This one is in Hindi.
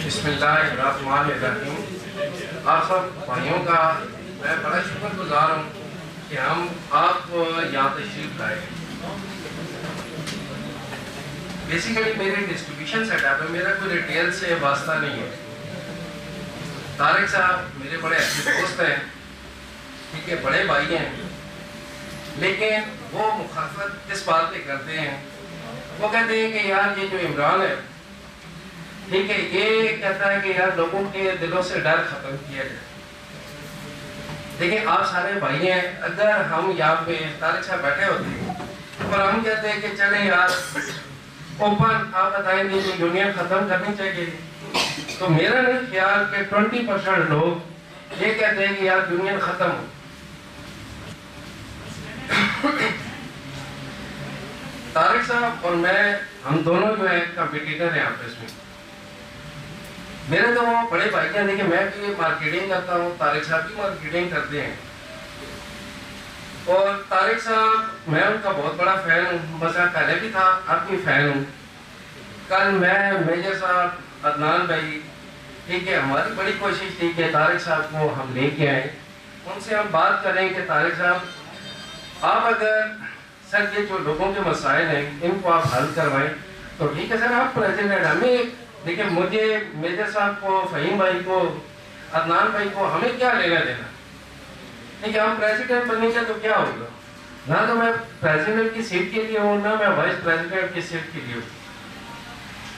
बिस्मिल्लाहिर्रहमानिर्रहीम। आप सब भाइयों का मैं बड़ा शुक्रगुजार हूँ कि हम आप यहाँ तशरीफ लाए। बेसिकली मेरी डिस्ट्रीब्यूशन सेटअप है, मेरा कोई रिटेल से वास्ता नहीं है। तारिक साहब मेरे बड़े अच्छे दोस्त हैं, ठीक है, बड़े भाई हैं, लेकिन वो मुखालफत किस बात पे करते हैं? वो कहते हैं कि यार ये जो इमरान है, ठीक है, ये कहता है कि यार लोगों के दिलों से डर खत्म किया जाए। देखिए आप सारे भाई हैं, अगर हम यहाँ पे तारिक साहब बैठे होते और हम कहते हैं कि चले यार ओपन आप बताएंगे कि यूनियन खत्म करनी चाहिए, तो मेरा नहीं ख्याल कि 20% लोग ये कहते हैं कि यार यूनियन खत्म हो। तारिक साहब और मैं, हम दोनों जो है कंपटीटर हैं आपस में। मेरे तो वो बड़े भाई हैं, देखिए मैं भी मार्केटिंग करता हूँ, तारिक साहब भी मार्केटिंग करते हैं। और तारिक साहब मैं उनका बहुत बड़ा फैन हूँ, बस पहले भी था, अब भी फैन हूँ। कल मैं मेजर साहब, अदनान भाई, ठीक है, हमारी बड़ी कोशिश थी कि तारिक साहब को हम लेके आए, उनसे हम बात करें कि तारिक साहब आप अगर सर ये जो लोगों के मसाइल हैं इनको आप हल करवाएं तो ठीक है सर, आप प्रेसिडेंट। हमें देखिए, मुझे मेजर साहब को, फहीम भाई को, अदनान भाई को, हमें क्या लेना देना? ठीक है, हम प्रेसिडेंट बनेंगे तो क्या होगा? ना तो मैं प्रेसिडेंट की सीट के लिए हूँ, ना मैं वाइस प्रेसिडेंट की सीट के लिए हूँ।